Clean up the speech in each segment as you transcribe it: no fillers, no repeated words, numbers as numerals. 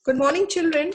Good morning, children.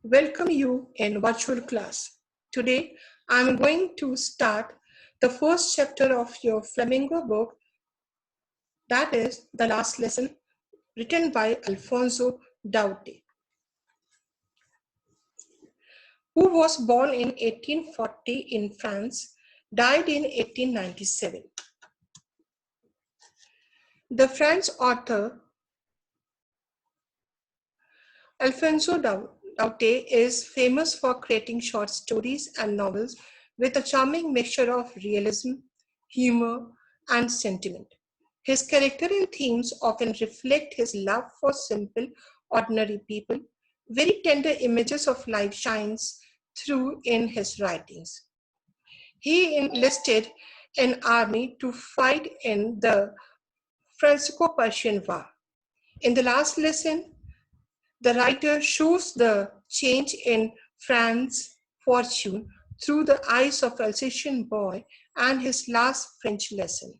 Welcome you in virtual class. Today, I'm going to start the first chapter of your Flamingo book, that is the last lesson, written by Alfonso Daute, who was born in 1840 in France, died in 1897. The French author Alfonso Daute is famous for creating short stories and novels with a charming mixture of realism, humor, and sentiment. His character and themes often reflect his love for simple, ordinary people. Very tender images of life shines through in his writings. He enlisted an army to fight in the Franco-Prussian War. In the last lesson, the writer shows the change in France's fortune through the eyes of Alsatian boy and his last French lesson.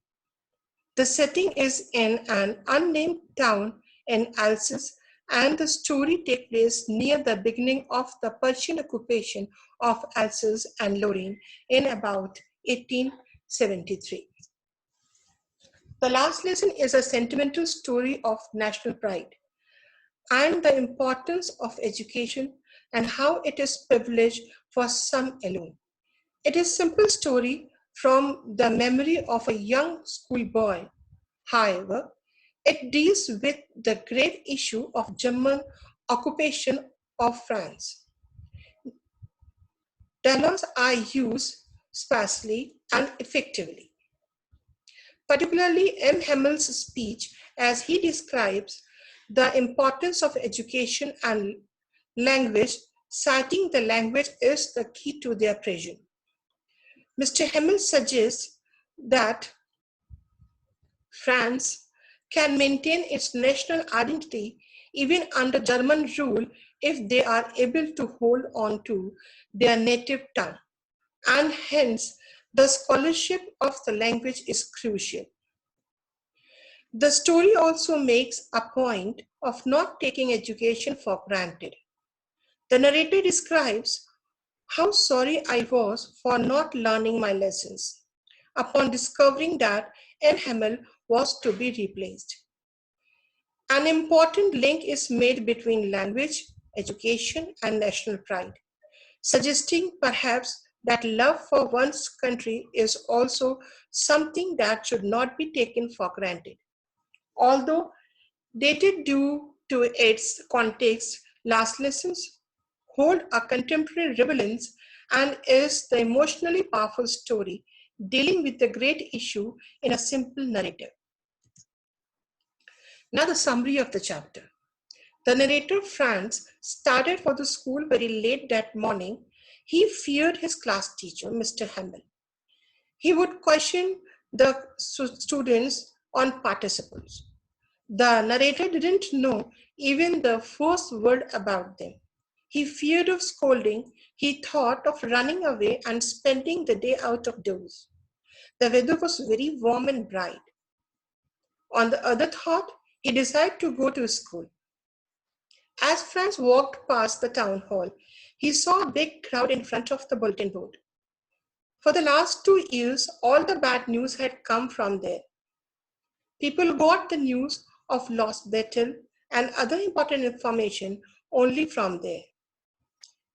The setting is in an unnamed town in Alsace, and the story takes place near the beginning of the Prussian occupation of Alsace and Lorraine in about 1873. The last lesson is a sentimental story of national pride and the importance of education and how it is privilege for some alone. It is a simple story from the memory of a young schoolboy. However, it deals with the great issue of German occupation of France. Dialogues are used sparsely and effectively. Particularly M. Hammel's speech as he describes the importance of education and language, citing the language is the key to their pressure. Mr. Hamel suggests that France can maintain its national identity even under German rule if they are able to hold on to their native tongue, and hence the scholarship of the language is crucial. The story also makes a point of not taking education for granted. The narrator describes how sorry I was for not learning my lessons upon discovering that N. Hamel was to be replaced. An important link is made between language, education, and national pride, suggesting perhaps that love for one's country is also something that should not be taken for granted. Although dated due to its context, last lessons hold a contemporary relevance and is the emotionally powerful story dealing with the great issue in a simple narrative. Now the summary of the chapter. The narrator Franz started for the school very late that morning. He feared his class teacher, Mr. Hamel. He would question the students on participles. The narrator didn't know even the first word about them. He feared of scolding. He thought of running away and spending the day out of doors. The weather was very warm and bright. On the other thought, he decided to go to school. As Franz walked past the town hall, he saw a big crowd in front of the bulletin board. For the last 2 years, all the bad news had come from there. People got the news of lost battle and other important information only from there.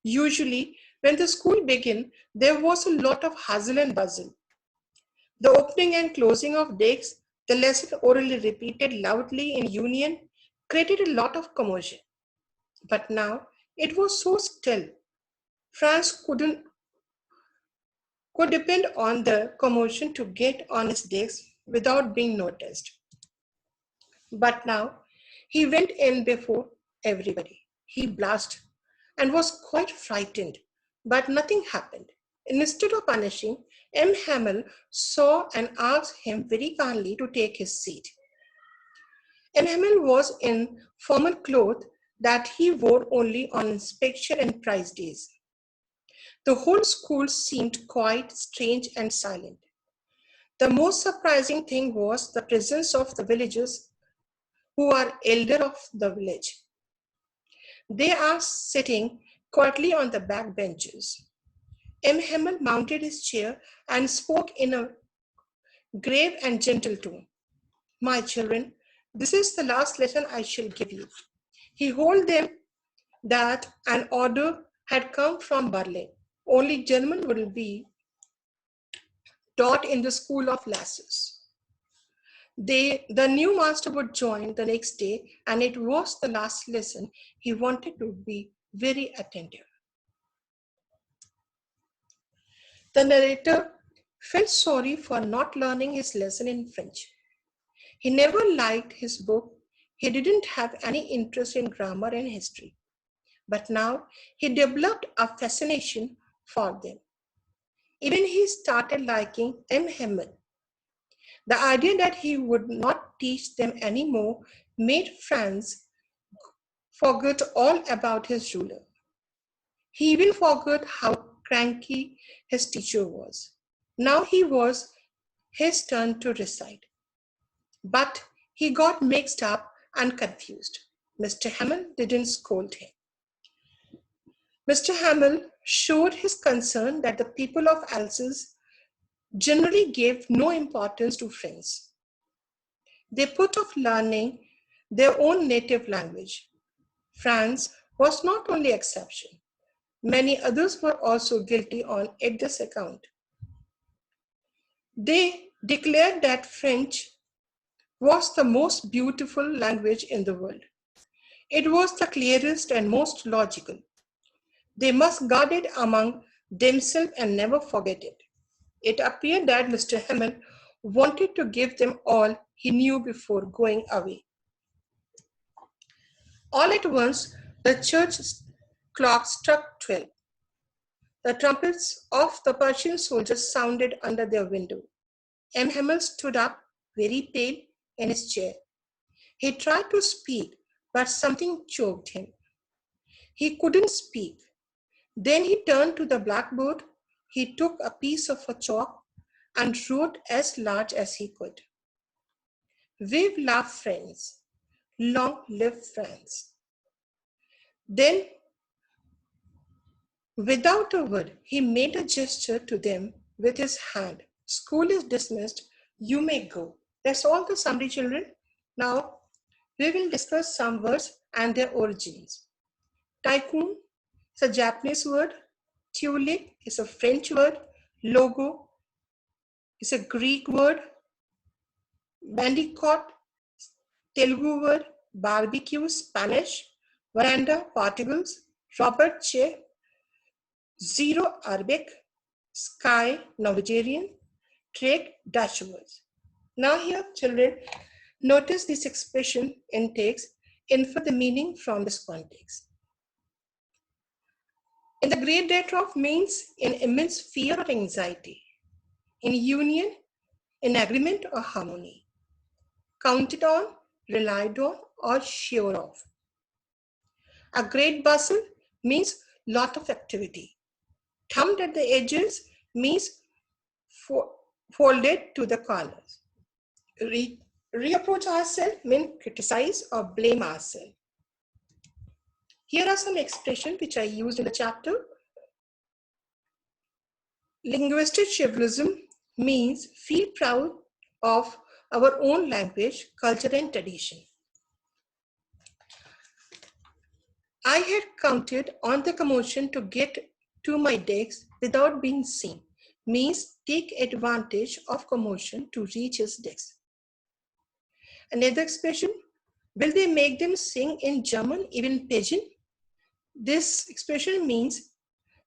Usually, when the school began, there was a lot of hustle and bustle. The opening and closing of desks, the lesson orally repeated loudly in union, created a lot of commotion. But now it was so still. France could depend on the commotion to get on his desk without being noticed. But now he went in before everybody. He blushed and was quite frightened, but nothing happened. Instead of punishing, M. Hamel saw and asked him very kindly to take his seat. M. Hamel was in formal clothes that he wore only on inspection and prize days. The whole school seemed quite strange and silent. The most surprising thing was the presence of the villagers who are elder of the village. They are sitting quietly on the back benches. M. Hamel mounted his chair and spoke in a grave and gentle tone. My children, this is the last lesson I shall give you. He told them that an order had come from Berlin. Only German would be taught in the school of lasses. The new master would join the next day, and it was the last lesson. He wanted to be very attentive. The narrator felt sorry for not learning his lesson in French. He never liked his book. He didn't have any interest in grammar and history. But now he developed a fascination for them. Even he started liking M. Hamel. The idea that he would not teach them anymore made Franz forget all about his ruler. He even forgot how cranky his teacher was. Now he was his turn to recite. But he got mixed up and confused. Mr. Hamel didn't scold him. Mr. Hamel showed his concern that the people of Alsace generally gave no importance to French. They put off learning their own native language. France was not only exception. Many others were also guilty on this account. They declared that French was the most beautiful language in the world. It was the clearest and most logical. They must guard it among themselves and never forget it. It appeared that Mr. Hamel wanted to give them all he knew before going away. All at once, the church clock struck 12. The trumpets of the Persian soldiers sounded under their window. M. Hamel stood up, very pale, in his chair. He tried to speak, but something choked him. He couldn't speak. Then he turned to the blackboard. He took a piece of a chalk and wrote as large as he could. Vive la France! Long live France! Then, without a word, he made a gesture to them with his hand. School is dismissed. You may go. That's all the summary, children. Now, we will discuss some words and their origins. Tycoon is a Japanese word. Tulip is a French word. Logo is a Greek word. Bandicoot, Telugu word. Barbecue, Spanish. Veranda, Portugal's. Robert Che, Zero, Arabic. Sky, Norwegian. Trade, Dutch words. Now here, children, notice this expression intakes infer the meaning from this context. In the great death of means in immense fear or anxiety, in union, in agreement or harmony, counted on, relied on, or sure of. A great bustle means lot of activity. Thumbed at the edges means folded to the corners. Reapproach ourselves means criticize or blame ourselves. Here are some expressions which I used in the chapter. Linguistic chivalrism means feel proud of our own language, culture, and tradition. I had counted on the commotion to get to my desk without being seen, means take advantage of commotion to reach his desk. Another expression, will they make them sing in German, even Pidgin? This expression means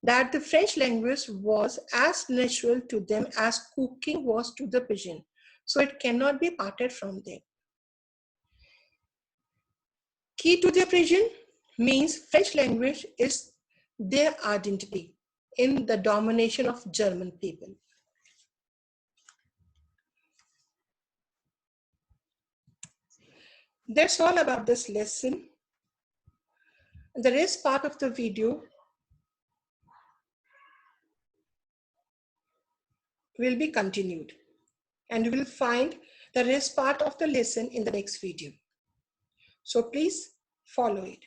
that the French language was as natural to them as cooking was to the pigeon, so it cannot be parted from them. Key to their pigeon means French language is their identity in the domination of German people. That's all about this lesson. The rest part of the video will be continued, and you will find the rest part of the lesson in the next video. So please follow it.